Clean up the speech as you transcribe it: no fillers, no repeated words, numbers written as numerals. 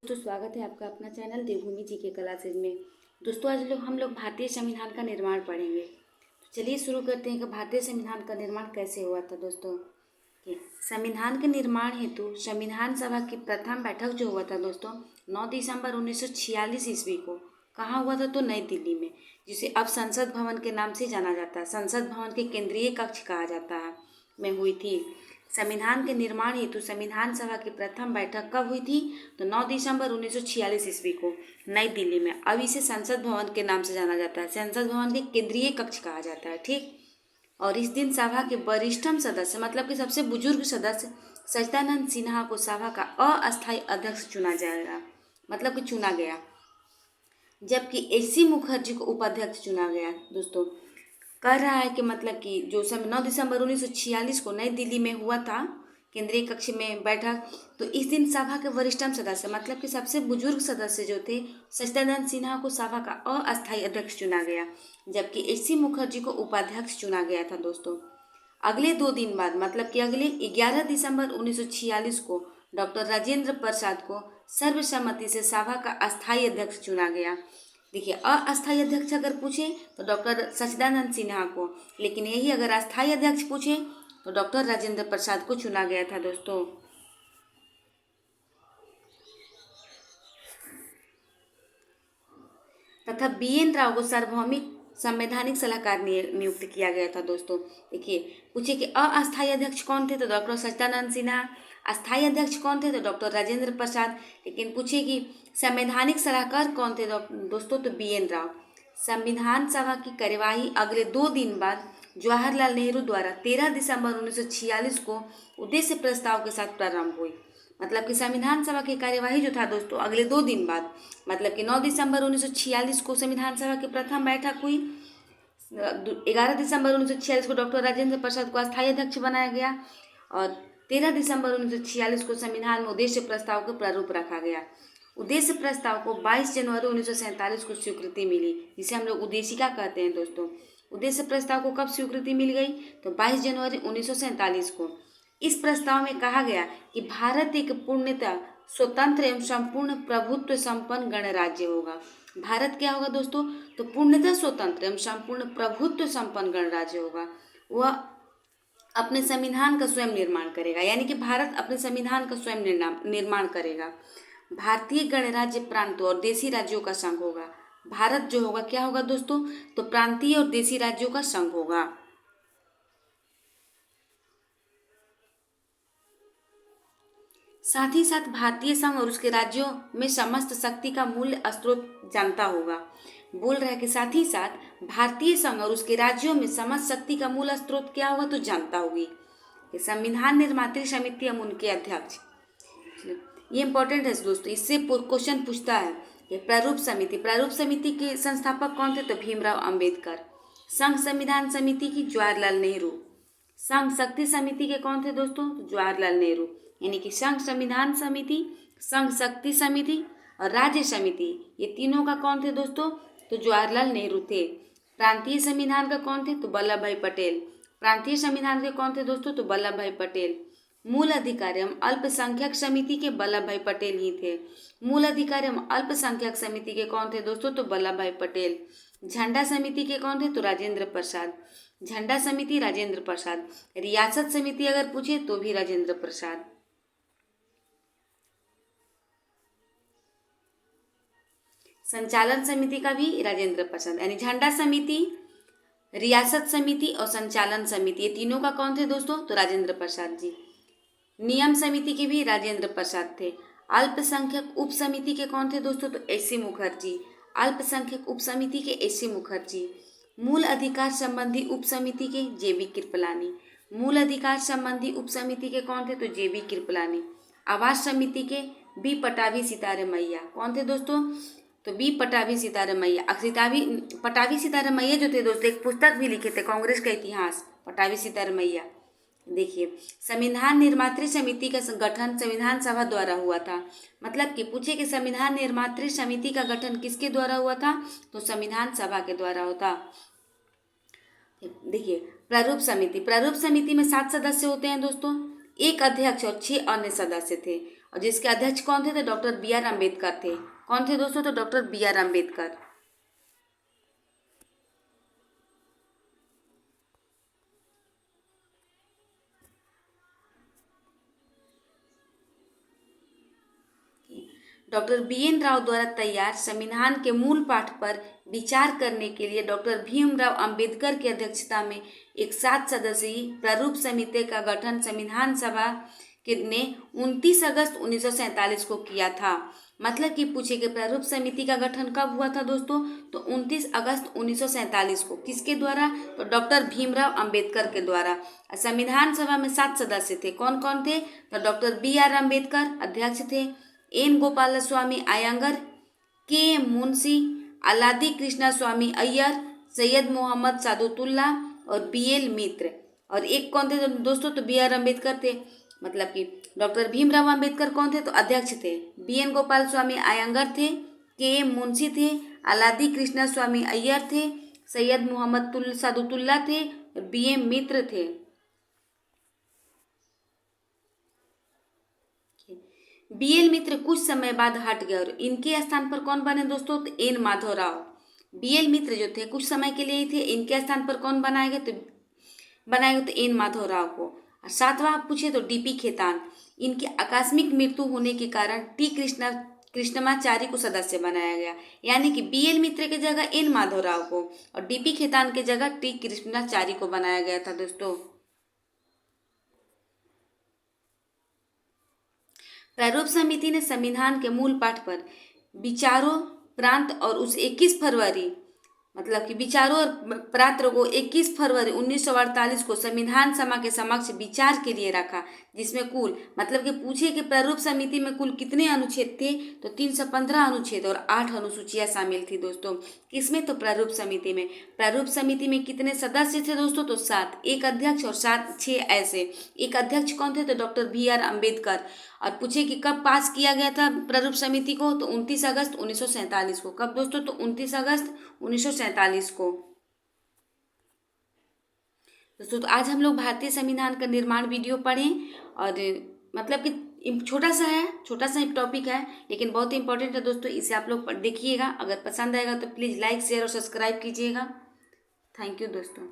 दोस्तों स्वागत है आपका अपना चैनल देवभूमि जी के क्लासेज में। दोस्तों आज हम लोग भारतीय संविधान का निर्माण पढ़ेंगे। तो चलिए शुरू करते हैं कि भारतीय संविधान का निर्माण कैसे हुआ था। दोस्तों कि संविधान के निर्माण हेतु संविधान सभा की प्रथम बैठक जो हुआ था दोस्तों 9 दिसंबर 1946 ईस्वी को कहाँ हुआ था, तो नई दिल्ली में, जिसे अब संसद भवन के नाम से जाना जाता है। संसद भवन के केंद्रीय कक्ष कहा जाता है में हुई थी। संविधान के निर्माण हेतु संविधान सभा की प्रथम बैठक कब हुई थी, तो 9 दिसंबर 1946 ईस्वी को नई दिल्ली में। अब इसे संसद भवन के नाम से जाना जाता है। संसद भवन के केंद्रीय कक्ष कहा जाता है, ठीक। और इस दिन सभा के वरिष्ठतम सदस्य मतलब कि सबसे बुजुर्ग सदस्य सच्चिदानंद सिन्हा को सभा का अस्थायी अध्यक्ष चुना जाएगा, मतलब कि चुना गया, जबकि एस.सी. मुखर्जी को उपाध्यक्ष चुना गया। दोस्तों कह रहा है कि मतलब कि जो 9 दिसंबर 1946 को नई दिल्ली में हुआ था केंद्रीय कक्ष में बैठक, तो इस दिन सभा के वरिष्ठतम सदस्य मतलब कि सबसे बुजुर्ग सदस्य जो थे सच्चिदानंद सिन्हा को सभा का अस्थायी अध्यक्ष चुना गया, जबकि एस.सी. मुखर्जी को उपाध्यक्ष चुना गया था। दोस्तों अगले 2 दिन बाद मतलब कि अगले 11 दिसंबर 1946 को डॉक्टर राजेंद्र प्रसाद को सर्वसम्मति से सभा का अस्थायी अध्यक्ष चुना गया। देखिए अस्थायी अध्यक्ष अगर पूछे तो डॉक्टर सच्चिदानंद सिन्हा को, लेकिन यही अगर अस्थायी अध्यक्ष पूछे तो डॉक्टर राजेंद्र प्रसाद को चुना गया था। दोस्तों तथा बी.एन. राव को सार्वभौमिक संवैधानिक सलाहकार नियुक्त किया गया था। दोस्तों देखिए पूछे कि अस्थायी अध्यक्ष कौन थे, तो डॉक्टर सच्चिदानंद सिन्हा। अस्थायी अध्यक्ष कौन थे, तो डॉक्टर राजेंद्र प्रसाद। लेकिन पूछे कि संवैधानिक सलाहकार कौन थे दोस्तों, तो बी.एन. राव। संविधान सभा की कार्यवाही अगले 2 दिन बाद जवाहरलाल नेहरू द्वारा 13 दिसंबर 1946 को उद्देश्य प्रस्ताव के साथ प्रारंभ हुई। मतलब कि संविधान सभा की कार्यवाही जो था दोस्तों अगले 2 दिन बाद, मतलब कि 9 दिसंबर 1946 को संविधान सभा की प्रथम बैठक हुई। 11 दिसंबर 1946 को डॉक्टर राजेंद्र प्रसाद को अस्थायी अध्यक्ष बनाया गया और 13 दिसंबर 1946 को संविधान में उद्देश्य प्रस्ताव का प्रारूप रखा गया। उद्देश्य प्रस्ताव को 22 जनवरी 1947 को स्वीकृति मिली, जिसे हम लोग उद्देशिका कहते हैं। दोस्तों उद्देश्य प्रस्ताव को कब स्वीकृति मिल गई, तो 22 जनवरी 1947 को। इस प्रस्ताव में कहा गया कि भारत एक पूर्णतः स्वतंत्र एवं संपूर्ण प्रभुत्व संपन्न गणराज्य होगा। भारत क्या होगा दोस्तों, तो पूर्णतः स्वतंत्र एवं संपूर्ण प्रभुत्व संपन्न गणराज्य होगा। वह अपने संविधान का स्वयं निर्माण करेगा, यानी कि भारत अपने संविधान का स्वयं निर्माण करेगा। भारतीय गणराज्य प्रांतों और देशी राज्यों का संघ होगा। भारत जो होगा क्या होगा दोस्तों, तो प्रांतीय और देशी राज्यों का संघ होगा। साथ ही साथ भारतीय संघ और उसके राज्यों में समस्त शक्ति का मूल स्रोत जानता होगा। बोल रहा है कि साथ ही साथ भारतीय संघ और उसके राज्यों में समस्त शक्ति का मूल स्रोत क्या होगा, तो जानता होगी। संविधान निर्मात्री समिति हम उनके अध्यक्ष, ये इंपॉर्टेंट है दोस्तों, इससे क्वेश्चन पूछता है। ये प्रारूप समिति के संस्थापक कौन थे, तो भीमराव अंबेडकर। संघ संविधान समिति की जवाहरलाल नेहरू। संघ शक्ति समिति के कौन थे दोस्तों, तो जवाहरलाल नेहरू। यानी कि संघ संविधान समिति, संघ शक्ति समिति और राज्य समिति, ये तीनों का कौन थे दोस्तों, तो जवाहरलाल नेहरू थे। प्रांतीय संविधान का कौन थे, तो वल्लभ भाई पटेल। प्रांतीय संविधान के कौन थे दोस्तों, तो वल्लभ भाई पटेल। मूल अधिकार एवं अल्पसंख्यक समिति के वल्लभ भाई पटेल ही थे। मूल अधिकार एवं अल्पसंख्यक समिति के कौन थे दोस्तों, तो वल्लभ भाई पटेल। झंडा समिति के कौन थे, तो राजेंद्र प्रसाद। झंडा समिति राजेंद्र प्रसाद। रियासत समिति अगर पूछे तो भी राजेंद्र प्रसाद। संचालन समिति का भी राजेंद्र प्रसाद। यानी झंडा समिति, रियासत समिति और संचालन समिति, ये तीनों का कौन थे दोस्तों, तो राजेंद्र प्रसाद जी। नियम समिति के भी राजेंद्र प्रसाद थे। अल्पसंख्यक उप समिति के कौन थे दोस्तों, तो एस.सी. मुखर्जी। अल्पसंख्यक उप समिति के एस.सी. मुखर्जी। मूल अधिकार संबंधी उप समिति के जे.बी. कृपलानी। मूल अधिकार संबंधी उप समिति के कौन थे, तो जे.बी. कृपलानी। आवास समिति के बी पटाभी सितारे मैया। कौन थे दोस्तों, तो बी पटाभी सितारे मैया। पटाभी सितारे मैया जो थे दोस्तों एक पुस्तक भी लिखे थे, कांग्रेस का इतिहास, पटाभी सितारे मैया। देखिए संविधान निर्मात्री समिति का गठन संविधान सभा द्वारा हुआ था। मतलब कि पूछे कि संविधान निर्मात्री समिति का गठन किसके द्वारा हुआ था, तो संविधान सभा के द्वारा होता। देखिए प्रारूप समिति में 7 सदस्य होते हैं दोस्तों, एक अध्यक्ष और 6 अन्य सदस्य थे। और जिसके अध्यक्ष कौन थे? तो डॉक्टर बी आर अम्बेडकर थे। कौन थे दोस्तों? तो doctor B R Ambedkar. Doctor B N Rau द्वारा तैयार संविधान के मूल पाठ पर विचार करने के लिए डॉक्टर भीमराव अंबेडकर की अध्यक्षता में एक 7 सदस्यीय प्रारूप समिति का गठन संविधान सभा ने 29 अगस्त 1947 को किया था। मतलब कि पूछे कि प्रारूप समिति का गठन कब हुआ था दोस्तों? तो 29 अगस्त 1947 को। किसके द्वारा? तो डॉक्टर भीमराव अंबेडकर के द्वारा। संविधान सभा में 7 सदस्य थे। कौन कौन थे? तो डॉक्टर बी आर अम्बेडकर अध्यक्ष थे, एन गोपालस्वामी अयंगर, के एम मुंशी, अलादी कृष्णा स्वामी अय्यर, सैयद मोहम्मद सादुतुल्ला और बी एल मित्र। और एक कौन थे दोस्तों? तो बी आर अम्बेडकर थे। मतलब कि डॉक्टर भीमराव अम्बेडकर कौन थे? तो अध्यक्ष थे, बी एन गोपाल स्वामी अयंगर थे, के एम मुंशी थे, अलादी कृष्णा स्वामी अय्यर थे, सैयद मोहम्मद सादुतुल्ला थे और बी एम मित्र थे। बी एल मित्र कुछ समय बाद हट गए और इनके स्थान पर कौन बने दोस्तों? तो एन माधवराव। बी एल मित्र जो थे कुछ समय के लिए ही थे, इनके स्थान पर कौन बनाए गए? तो एन माधवराव को। और 7वां पूछे तो डीपी खेतान। इनकी आकस्मिक मृत्यु होने के कारण टी कृष्णमाचारी को सदस्य बनाया गया। यानी कि बी एल मित्र की जगह एन माधवराव को और डीपी खेतान की जगह टी कृष्णमाचारी को बनाया गया था दोस्तों। प्रारूप समिति ने संविधान के मूल पाठ पर विचारों प्रांत और उस 21 फरवरी मतलब कि विचारों और प्रांत को 21 फरवरी 1948 को संविधान सभा के समक्ष विचार के लिए रखा, जिसमें कुल मतलब कि पूछे कि प्रारूप समिति में कुल कितने अनुच्छेद थे? तो 315 अनुच्छेद और 8 अनुसूचियां शामिल थी दोस्तों। किसमें? तो प्रारूप समिति में। प्रारूप समिति में कितने सदस्य थे दोस्तों? तो 7, एक अध्यक्ष और 6 ऐसे। एक अध्यक्ष कौन थे? तो डॉक्टर बी आर अम्बेडकर। और पूछे कि कब पास किया गया था प्रारूप समिति को? तो 29 अगस्त 1947 को। कब दोस्तों? तो 29 अगस्त 1947 को। दोस्तों तो आज हम लोग भारतीय संविधान का निर्माण वीडियो पढ़ें और मतलब कि छोटा सा ही टॉपिक है लेकिन बहुत ही इंपॉर्टेंट है दोस्तों। इसे आप लोग देखिएगा, अगर पसंद आएगा तो प्लीज़ लाइक शेयर और सब्सक्राइब कीजिएगा। थैंक यू दोस्तों।